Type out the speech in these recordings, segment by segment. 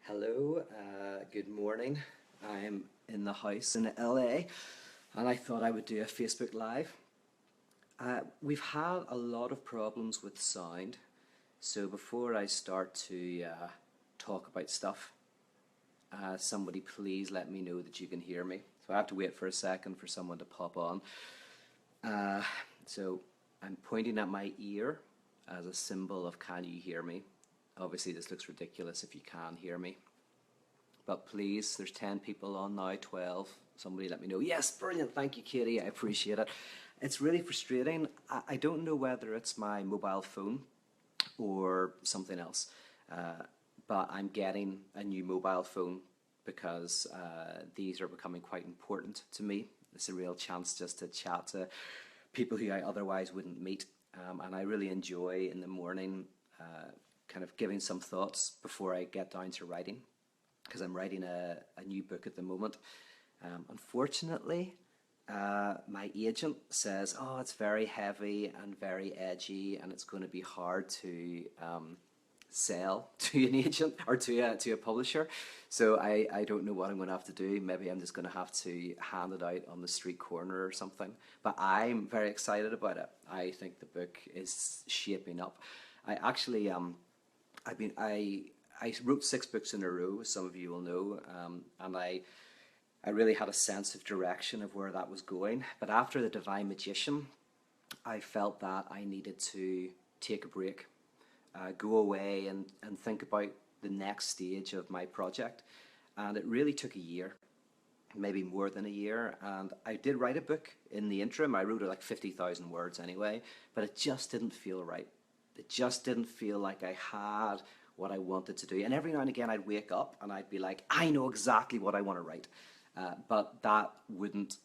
Hello, good morning. I'm in the house in LA and I thought I would do a Facebook Live. We've had a lot of problems with sound, so before I start to talk about stuff, somebody please let me know that you can hear me. So I have to wait for a second for someone to pop on. So I'm pointing at my ear as a symbol of can you hear me? Obviously this looks ridiculous if you can hear me. But please, there's 10 people on now, 12. Somebody let me know. Yes, brilliant. Thank you, Katie. I appreciate it. It's really frustrating. I don't know whether it's my mobile phone or something else. But I'm getting a new mobile phone because these are becoming quite important to me. It's a real chance just to chat to people who I otherwise wouldn't meet. And I really enjoy in the morning kind of giving some thoughts before I get down to writing, because I'm writing a new book at the moment. Unfortunately, my agent says, oh, it's very heavy and very edgy and it's going to be hard to sell to an agent or to a publisher. So I don't know what I'm going to have to do. Maybe I'm just going to have to hand it out on the street corner or something. But I'm very excited about it. I think the book is shaping up. I actually, I wrote 6 books in a row, as some of you will know, and I really had a sense of direction of where that was going. But after The Divine Magician, I felt that I needed to take a break, go away and think about the next stage of my project. And it really took a year, maybe more than a year. And I did write a book in the interim. I wrote it like 50,000 words anyway, but it just didn't feel right. It just didn't feel like I had what I wanted to do. And every now and again I'd wake up and I'd be like, I know exactly what I want to write. But that wouldn't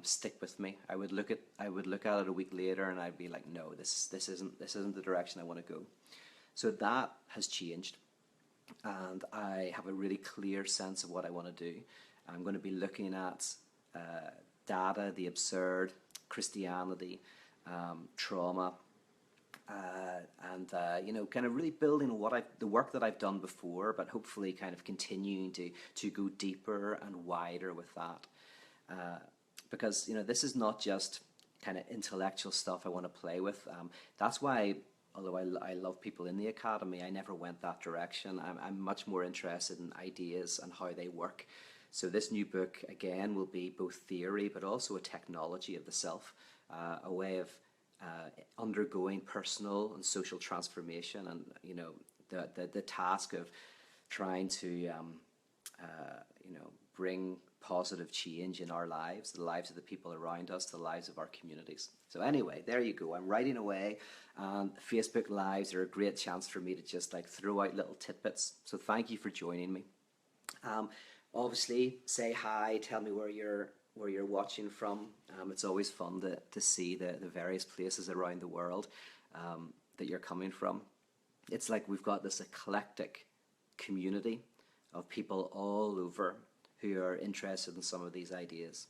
stick with me. I would look at it a week later and I'd be like, no, this isn't the direction I want to go. So that has changed, and I have a really clear sense of what I want to do. I'm going to be looking at data, the absurd, Christianity, trauma, and kind of really building the work that I've done before, but hopefully kind of continuing to go deeper and wider with that, because this is not just kind of intellectual stuff I want to play with. That's why, although I love people in the academy, I never went that direction. I'm much more interested in ideas and how they work. So this new book again will be both theory but also a technology of the self, a way of undergoing personal and social transformation, and the task of trying to bring positive change in our lives, the lives of the people around us, the lives of our communities. So anyway, there you go. I'm writing away, and Facebook Lives are a great chance for me to just like throw out little tidbits. So thank you for joining me. Obviously, say hi, tell me where you're watching from. It's always fun to see the various places around the world that you're coming from. It's like we've got this eclectic community of people all over who are interested in some of these ideas.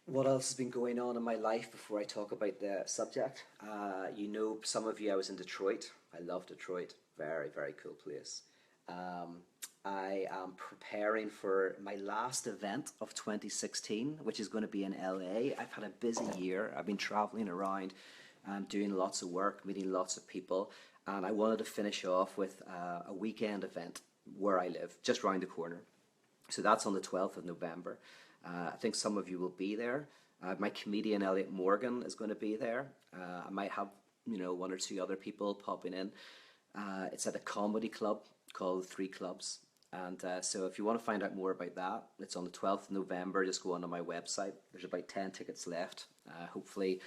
What else has been going on in my life before I talk about the subject? Some of you, I was in Detroit. I love Detroit. Very, very cool place. I am preparing for my last event of 2016, which is going to be in LA. I've had a busy year. I've been traveling around, doing lots of work, meeting lots of people, and I wanted to finish off with a weekend event where I live, just round the corner. So that's on the 12th of November. I think some of you will be there. My comedian Elliot Morgan is going to be there. I might have 1 or 2 other people popping in. It's at a comedy club called 3 Clubs. And so if you want to find out more about that, it's on the 12th of November. Just go onto my website. There's about 10 tickets left. Hopefully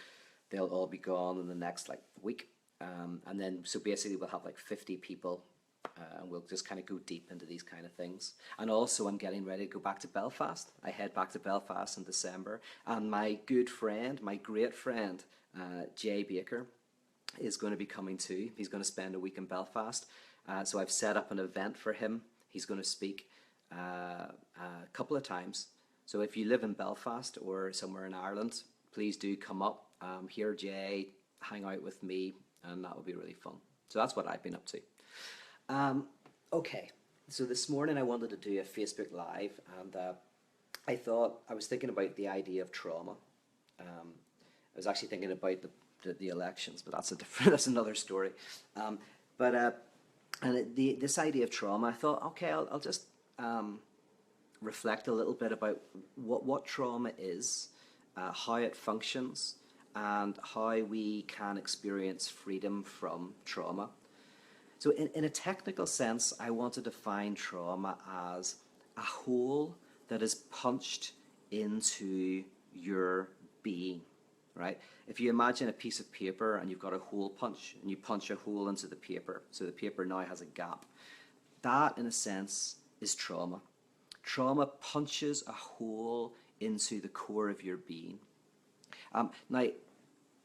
they'll all be gone in the next week. And then so basically we'll have 50 people, and we'll just kind of go deep into these kind of things. And also I'm getting ready to go back to Belfast. I head back to Belfast in December. And my good friend, my great friend, Jay Baker, is going to be coming too. He's going to spend a week in Belfast. So I've set up an event for him. He's going to speak a couple of times. So if you live in Belfast or somewhere in Ireland, please do come up, hear Jay, hang out with me, and that will be really fun. So that's what I've been up to. Okay, so this morning I wanted to do a Facebook Live, and I was thinking about the idea of trauma. I was actually thinking about the elections, but that's a different that's another story. Um, but and this idea of trauma, I thought, okay, I'll just reflect a little bit about what trauma is, how it functions, and how we can experience freedom from trauma. So, in a technical sense, I want to define trauma as a hole that is punched into your being, right? If you imagine a piece of paper and you've got a hole punch, and you punch a hole into the paper, so the paper now has a gap, that, in a sense, is trauma. Trauma punches a hole into the core of your being. Now,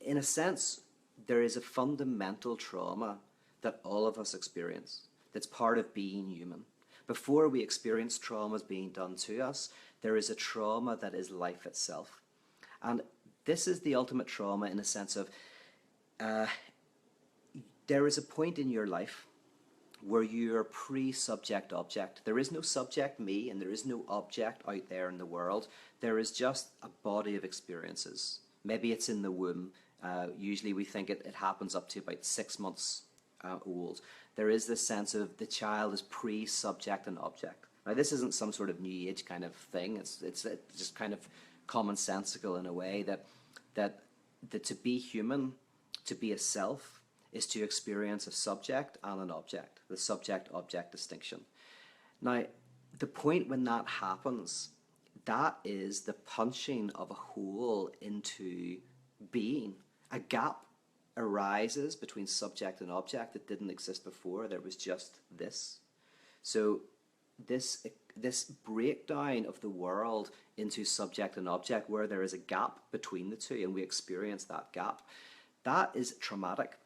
in a sense, there is a fundamental trauma that all of us experience that's part of being human. Before we experience traumas being done to us, there is a trauma that is life itself. And this is the ultimate trauma in a sense of there is a point in your life where you are pre-subject object. There is no subject me and there is no object out there in the world. There is just a body of experiences. Maybe it's in the womb. Usually we think it happens up to about 6 months old. There is this sense of the child is pre-subject and object. Now this isn't some sort of new age kind of thing. It's just kind of commonsensical in a way that to be human, to be a self, is to experience a subject and an object, the subject-object distinction. Now, the point when that happens, that is the punching of a hole into being. A gap arises between subject and object that didn't exist before. There was just this. So this breakdown of the world into subject and object, where there is a gap between the two and we experience that gap, that is traumatic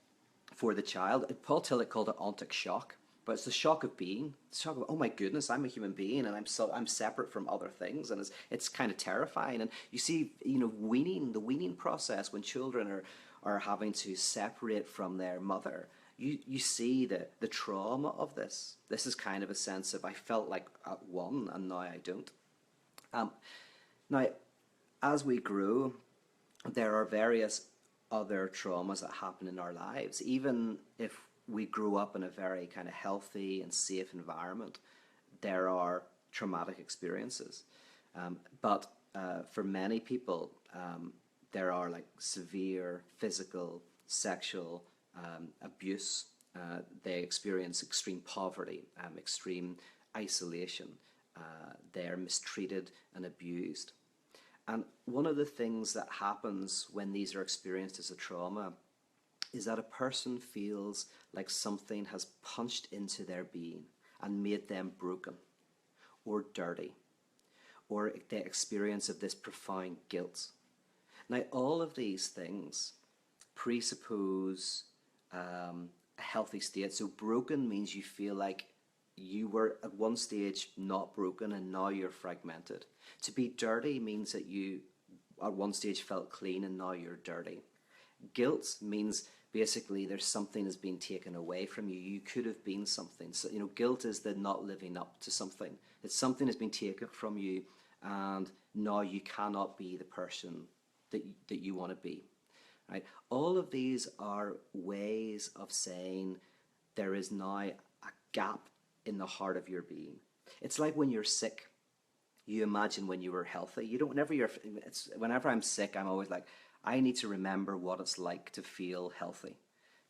for the child. Paul Tillich called it ontic shock, but it's the shock of being. It's the shock of, oh my goodness, I'm a human being and I'm separate from other things, and it's kind of terrifying. And you see, the weaning process when children are having to separate from their mother. You see the trauma of this. This is kind of a sense of I felt like at one and now I don't. Now, as we grow, there are various other traumas that happen in our lives. Even if we grew up in a very kind of healthy and safe environment, there are traumatic experiences. But for many people, there are like severe physical, sexual abuse. They experience extreme poverty, extreme isolation. They're mistreated and abused. And one of the things that happens when these are experienced as a trauma is that a person feels like something has punched into their being and made them broken or dirty, or the experience of this profound guilt. Now, all of these things presuppose a healthy state. So broken means you feel like you were at one stage not broken and now you're fragmented. To be dirty means that you at one stage felt clean and now you're dirty. Guilt means basically there's something has been taken away from you. You could have been something. So, guilt is the not living up to something. It's something has been taken from you and now you cannot be the person that you want to be. Right? All of these are ways of saying there is now a gap in the heart of your being. It's like when you're sick, you imagine when you were healthy. Whenever I'm sick, I'm always like, I need to remember what it's like to feel healthy,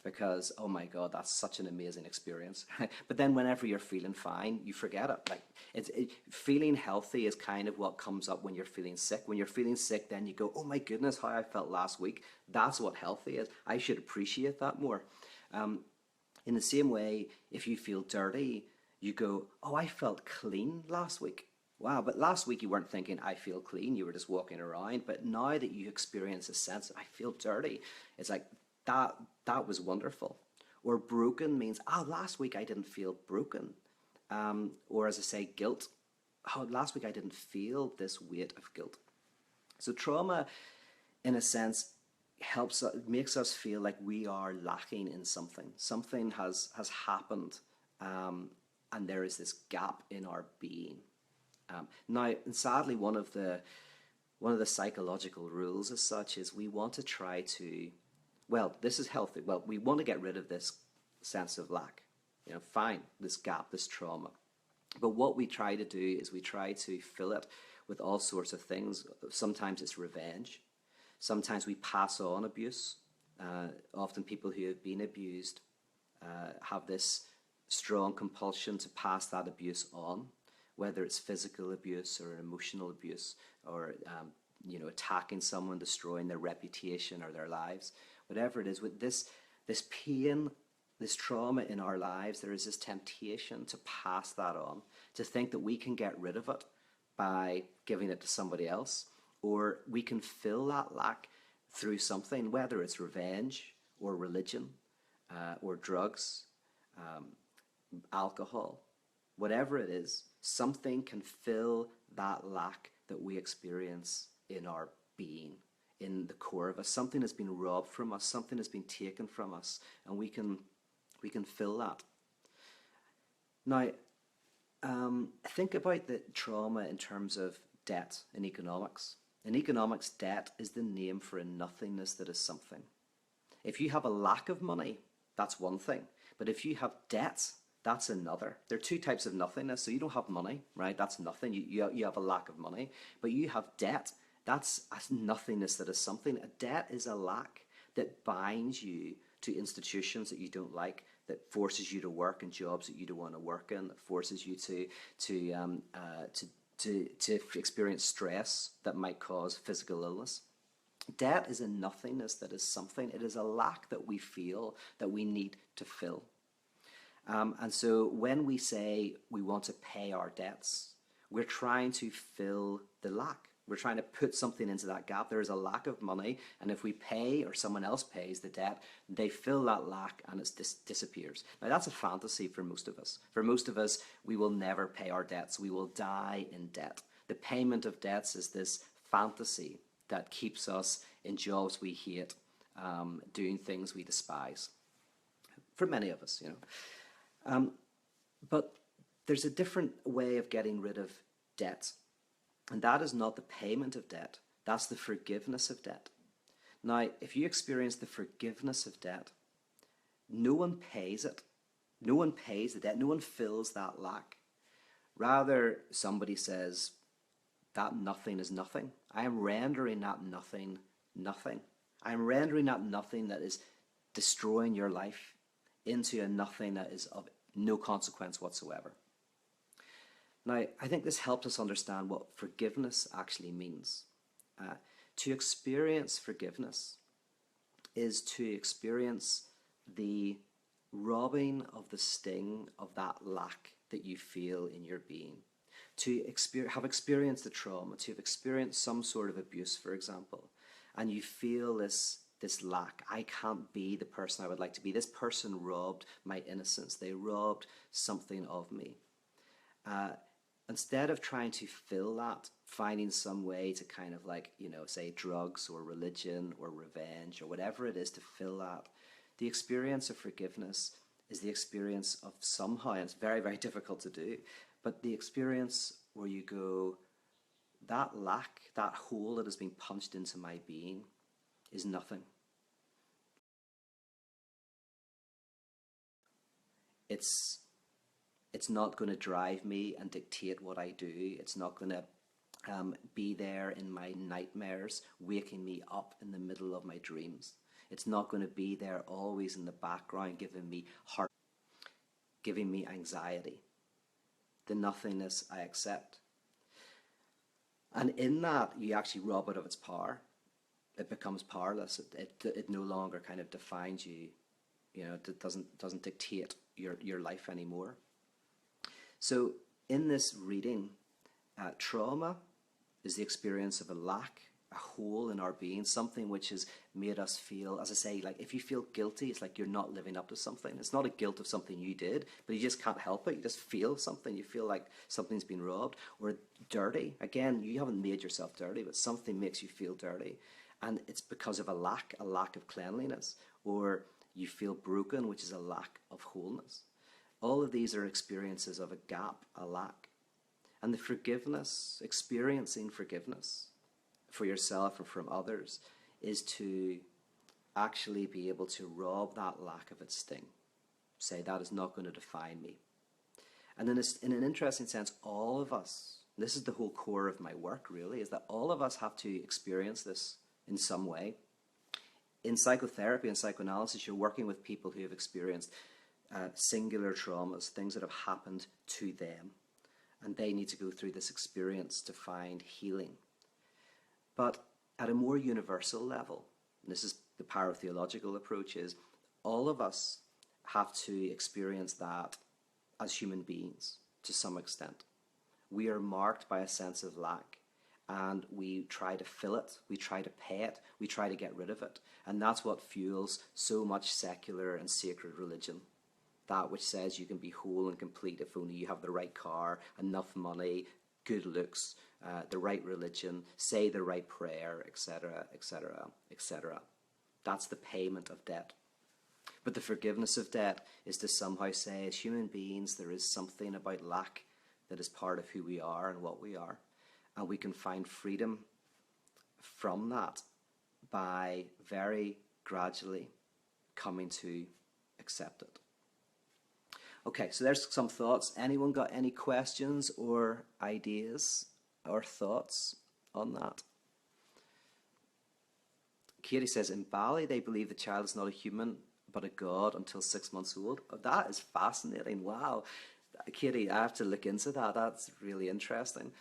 because, oh my God, that's such an amazing experience. But then whenever you're feeling fine, you forget it. Like feeling healthy is kind of what comes up when you're feeling sick. When you're feeling sick, then you go, oh my goodness, how I felt last week. That's what healthy is. I should appreciate that more. In the same way, if you feel dirty, you go, oh, I felt clean last week. Wow, but last week you weren't thinking, I feel clean. You were just walking around. But now that you experience a sense of, I feel dirty, it's like, that was wonderful. Or broken means, last week I didn't feel broken. Or as I say, guilt. Last week I didn't feel this weight of guilt. So trauma, in a sense, makes us feel like we are lacking in something. Something has happened, and there is this gap in our being. Now, and sadly, one of the psychological rules as such is we want to try to, well, this is healthy. Well, we want to get rid of this sense of lack. Fine, this gap, this trauma. But what we try to do is we try to fill it with all sorts of things. Sometimes it's revenge. Sometimes we pass on abuse. Often people who have been abused have this strong compulsion to pass that abuse on, whether it's physical abuse or emotional abuse, or attacking someone, destroying their reputation or their lives. Whatever it is, with this pain, this trauma in our lives, there is this temptation to pass that on, to think that we can get rid of it by giving it to somebody else, or we can fill that lack through something, whether it's revenge or religion or drugs, alcohol, whatever it is. Something can fill that lack that we experience in our being, in the core of us. Something has been robbed from us, something has been taken from us, and we can fill that. Now, think about the trauma in terms of debt in economics. In economics, debt is the name for a nothingness that is something. If you have a lack of money, that's one thing. But if you have debt, that's another. There are two types of nothingness. So you don't have money, right? That's nothing. You have a lack of money. But you have debt. That's a nothingness that is something. A debt is a lack that binds you to institutions that you don't like, that forces you to work in jobs that you don't want to work in, that forces you to experience stress that might cause physical illness. Debt is a nothingness that is something. It is a lack that we feel that we need to fill. And so when we say we want to pay our debts, we're trying to fill the lack. We're trying to put something into that gap. There is a lack of money, and if we pay or someone else pays the debt, they fill that lack and it disappears. Now, that's a fantasy for most of us. For most of us, we will never pay our debts. We will die in debt. The payment of debts is this fantasy that keeps us in jobs we hate, doing things we despise. For many of us, But there's a different way of getting rid of debt. And that is not the payment of debt. That's the forgiveness of debt. Now, if you experience the forgiveness of debt, no one pays it. No one pays the debt. No one fills that lack. Rather, somebody says, that nothing is nothing. I am rendering that nothing, nothing. I am rendering that nothing that is destroying your life into a nothing that is of no consequence whatsoever. Now, I think this helps us understand what forgiveness actually means. To experience forgiveness is to experience the robbing of the sting of that lack that you feel in your being. To have experienced the trauma, to have experienced some sort of abuse, for example, and you feel this lack. I can't be the person I would like to be. This person robbed my innocence. They robbed something of me. Instead of trying to fill that, finding some way to kind of say drugs or religion or revenge or whatever it is to fill that, the experience of forgiveness is the experience of somehow, and it's very, very difficult to do, but the experience where you go, that lack, that hole that has been punched into my being is nothing. It's not going to drive me and dictate what I do. It's not going to be there in my nightmares, waking me up in the middle of my dreams. It's not going to be there always in the background, giving me anxiety. The nothingness I accept. And in that, you actually rob it of its power. It becomes powerless. It no longer kind of defines you. It doesn't dictate your life anymore. So in this reading, trauma is the experience of a lack, a hole in our being, something which has made us feel, as I say, like if you feel guilty, it's like you're not living up to something. It's not a guilt of something you did, but you just can't help it. You just feel something. You feel like something's been robbed. Or dirty. Again, you haven't made yourself dirty, but something makes you feel dirty. And it's because of a lack of cleanliness. Or you feel broken, which is a lack of wholeness. All of these are experiences of a gap, a lack. And the forgiveness, experiencing forgiveness for yourself and from others, is to actually be able to rob that lack of its sting. Say, that is not going to define me. And in an interesting sense, all of us, this is the whole core of my work really, is that all of us have to experience this in some way. In psychotherapy and psychoanalysis, you're working with people who have experienced singular traumas, things that have happened to them. And they need to go through this experience to find healing. But at a more universal level, and this is the paratheological approach, is all of us have to experience that as human beings to some extent. We are marked by a sense of lack, and we try to fill it, we try to pay it, we try to get rid of it. And that's what fuels so much secular and sacred religion. That which says you can be whole and complete if only you have the right car, enough money, good looks, the right religion, say the right prayer, etc., etc., etc. That's the payment of debt. But the forgiveness of debt is to somehow say, as human beings, there is something about lack that is part of who we are and what we are. And we can find freedom from that by very gradually coming to accept it. Okay, so there's some thoughts. Anyone got any questions or ideas or thoughts on that? Katie says, in Bali, they believe the child is not a human, but a god until 6 months old. Oh, that is fascinating. Wow. Katie, I have to look into that. That's really interesting.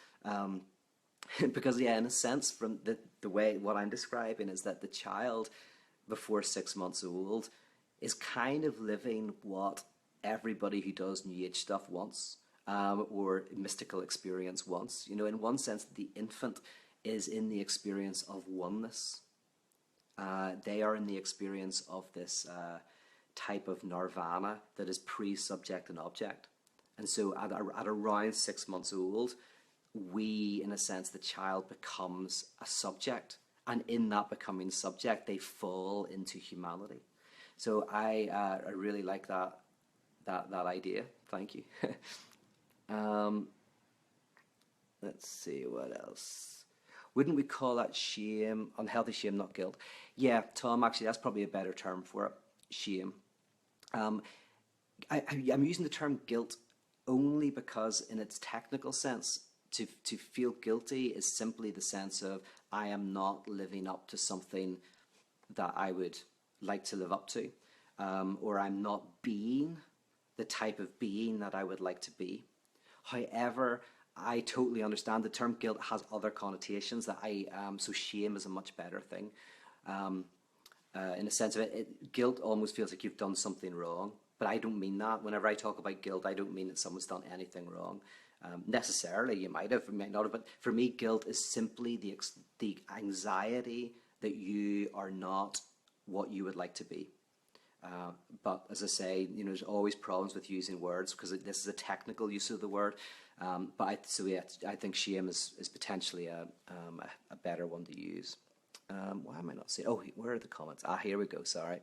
Because, yeah, in a sense, from the way what I'm describing is that the child before 6 months old is kind of living what everybody who does New Age stuff wants, or mystical experience wants. You know, in one sense, the infant is in the experience of oneness. They are in the experience of this type of nirvana that is pre-subject and object. And so at around 6 months old, we, in a sense, the child becomes a subject. And in that becoming subject, they fall into humanity. So I really like that idea. Thank you. Let's see, what else? Wouldn't we call that shame, unhealthy shame, not guilt? Yeah, Tom, actually, that's probably a better term for it, shame. I'm using the term guilt only because in its technical sense, to feel guilty is simply the sense of I am not living up to something that I would like to live up to, or I'm not being the type of being that I would like to be. However, I totally understand the term guilt has other connotations that so shame is a much better thing. In a sense of it, guilt almost feels like you've done something wrong, but I don't mean that. Whenever I talk about guilt, I don't mean that someone's done anything wrong. Necessarily, you might have, you might not have, but for me, guilt is simply the anxiety that you are not what you would like to be. But as I say, you know, there's always problems with using words because this is a technical use of the word. I think shame is potentially a better one to use. Why am I not seeing? Oh, where are the comments? Here we go. Sorry.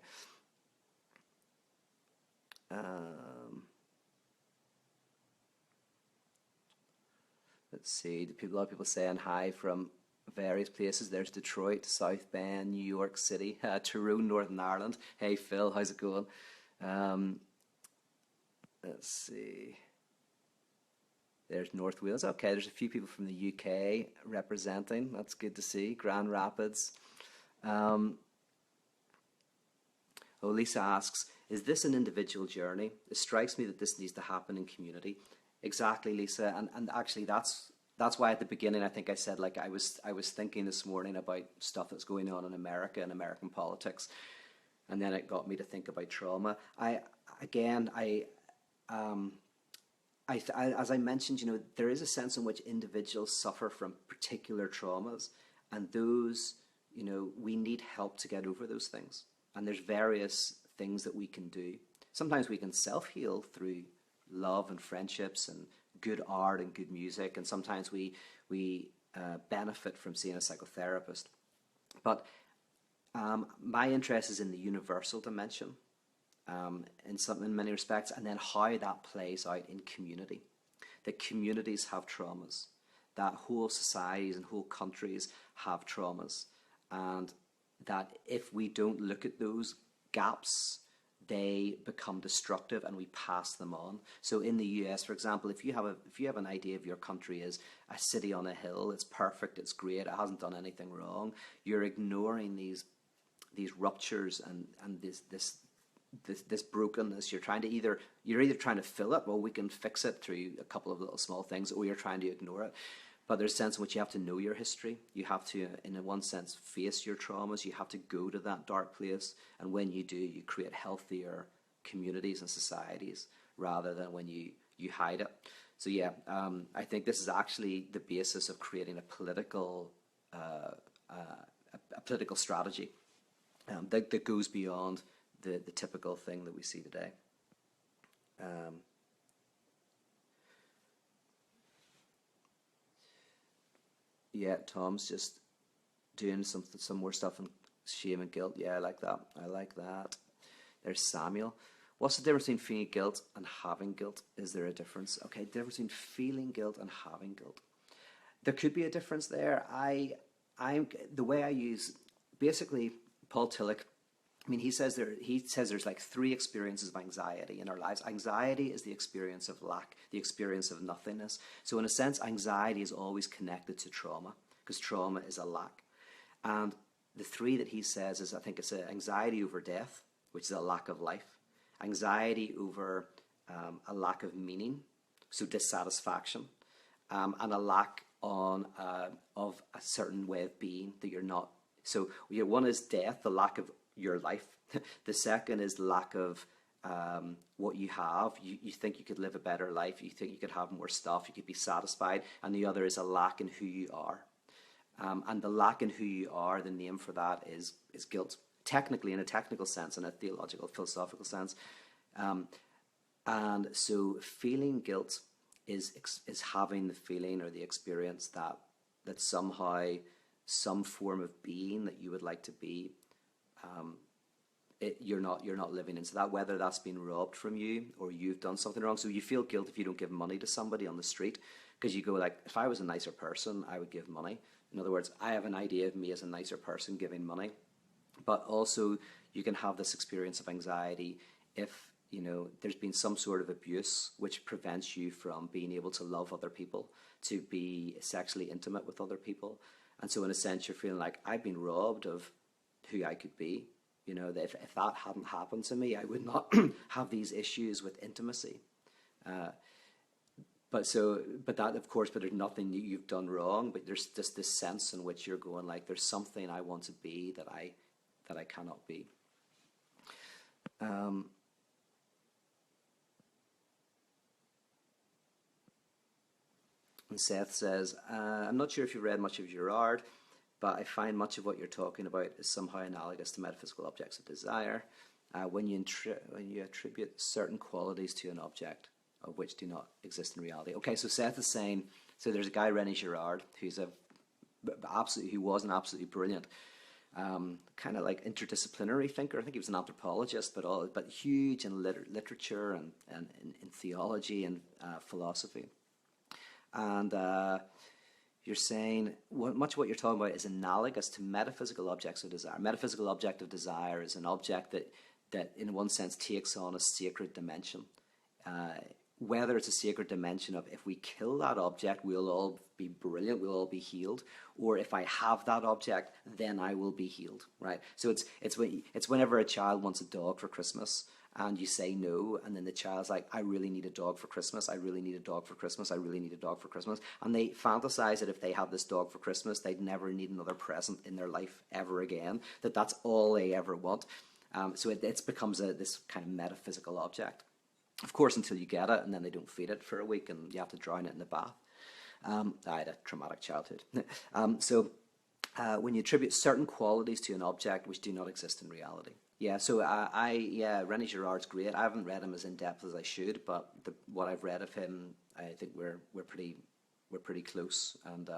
Let's see. A lot of people saying hi from various places. There's Detroit, South Bend, New York City, Tyrone, Northern Ireland. Hey Phil, how's it going? Let's see. There's North Wales. Okay, there's a few people from the UK representing. That's good to see. Grand Rapids. Lisa asks, is this an individual journey? It strikes me that this needs to happen in community. Exactly, Lisa. And actually that's why at the beginning I think I said, like, I was thinking this morning about stuff that's going on in America and American politics. And then it got me to think about trauma. As I mentioned, you know, there is a sense in which individuals suffer from particular traumas, and those, you know, we need help to get over those things. And there's various things that we can do. Sometimes we can self-heal through love and friendships and good art and good music, and sometimes we benefit from seeing a psychotherapist. But my interest is in the universal dimension in many respects, and then how that plays out in community. That communities have traumas, that whole societies and whole countries have traumas, and that if we don't look at those gaps, they become destructive and we pass them on. So in the US, for example, if you have an idea of your country as a city on a hill, it's perfect, it's great, it hasn't done anything wrong, you're ignoring these ruptures and this brokenness. You're either trying to fill it, well, we can fix it through a couple of little small things, or you're trying to ignore it. But there's a sense in which you have to know your history. You have to, in one sense, face your traumas. You have to go to that dark place. And when you do, you create healthier communities and societies rather than when you hide it. So yeah, I think this is actually the basis of creating a political strategy that goes beyond the typical thing that we see today. Yeah, Tom's just doing some more stuff on shame and guilt. Yeah, I like that. I like that. There's Samuel. What's the difference between feeling guilt and having guilt? Is there a difference? Okay, difference between feeling guilt and having guilt. There could be a difference there. I'm the way I use, basically, Paul Tillich, I mean, he says there's like 3 experiences of anxiety in our lives. Anxiety is the experience of lack, the experience of nothingness. So in a sense, anxiety is always connected to trauma, because trauma is a lack. And the 3 that he says is, I think it's anxiety over death, which is a lack of life. Anxiety over a lack of meaning, so dissatisfaction, and a lack of a certain way of being that you're not. So one is death, the lack of your life. The second is lack of what you have. You think you could live a better life. You think you could have more stuff. You could be satisfied. And the other is a lack in who you are. And the lack in who you are, the name for that is guilt. Technically, in a technical sense, in a theological, philosophical sense. And so feeling guilt is having the feeling or the experience that somehow some form of being that you would like to be, you're not living into that, whether that's been robbed from you or you've done something wrong. So you feel guilt if you don't give money to somebody on the street, because you go like, if I was a nicer person, I would give money. In other words, I have an idea of me as a nicer person giving money. But also you can have this experience of anxiety if there's been some sort of abuse which prevents you from being able to love other people, to be sexually intimate with other people. And so in a sense, you're feeling like, I've been robbed of who I could be. That if that hadn't happened to me, I would not have these issues with intimacy. But there's nothing you've done wrong, but there's just this sense in which you're going like, there's something I want to be that I cannot be. And Seth says, I'm not sure if you've read much of Girard, but I find much of what you're talking about is somehow analogous to metaphysical objects of desire. When you attribute certain qualities to an object of which do not exist in reality. Okay, so Seth is saying, so there's a guy, René Girard, who was an absolutely brilliant, kind of like interdisciplinary thinker. I think he was an anthropologist, but huge in literature and in theology and philosophy. And you're saying much of what you're talking about is analogous to metaphysical objects of desire. Metaphysical object of desire is an object that in one sense takes on a sacred dimension. Whether it's a sacred dimension of, if we kill that object, we'll all be brilliant, we'll all be healed, or if I have that object, then I will be healed, right? So it's whenever a child wants a dog for Christmas, and you say no, and then the child's like, I really need a dog for Christmas, I really need a dog for Christmas, I really need a dog for Christmas. And they fantasize that if they have this dog for Christmas, they'd never need another present in their life ever again, that's all they ever want. So it becomes this kind of metaphysical object. Of course, until you get it, and then they don't feed it for a week, and you have to drown it in the bath. I had a traumatic childhood. So when you attribute certain qualities to an object which do not exist in reality. Yeah, so René Girard's great. I haven't read him as in depth as I should, but what I've read of him, I think we're pretty close, and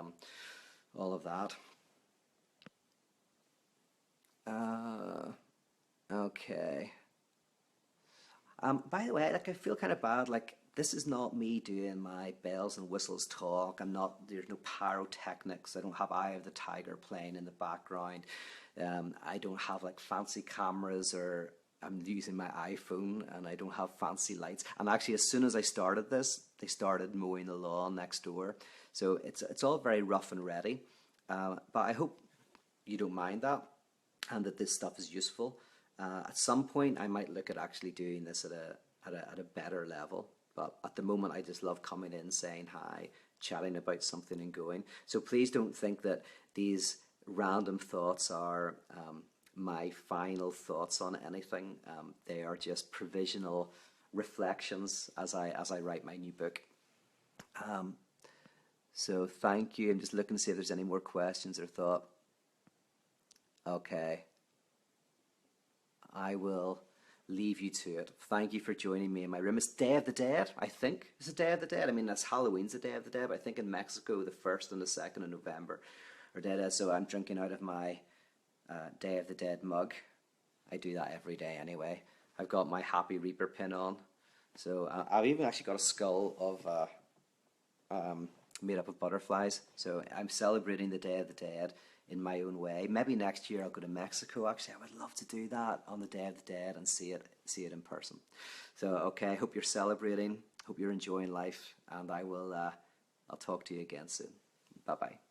all of that. Okay. By the way, like I feel kind of bad. Like this is not me doing my bells and whistles talk. I'm not. There's no pyrotechnics. I don't have Eye of the Tiger playing in the background. I don't have like fancy cameras, or I'm using my iPhone, and I don't have fancy lights. And actually, as soon as I started this, they started mowing the lawn next door. So it's all very rough and ready. But I hope you don't mind that, and that this stuff is useful. At some point, I might look at actually doing this at a better level. But at the moment, I just love coming in, saying hi, chatting about something, and going. So please don't think that these random thoughts are my final thoughts on anything. They are just provisional reflections as I write my new book. So thank you. I'm just looking to see if there's any more questions or thought. Okay. I will leave you to it. Thank you for joining me in my room. It's Day of the Dead, I think. It's a Day of the Dead. I mean, that's Halloween's a Day of the Dead, but I think in Mexico, the 1st and the 2nd of November are Day of the Dead. So I'm drinking out of my Day of the Dead mug. I do that every day anyway. I've got my Happy Reaper pin on. So I've even actually got a skull of made up of butterflies. So I'm celebrating the Day of the Dead in my own way. Maybe next year I'll go to Mexico. Actually, I would love to do that on the Day of the Dead and see it in person. So okay, hope you're celebrating. Hope you're enjoying life, and I'll talk to you again soon. Bye bye.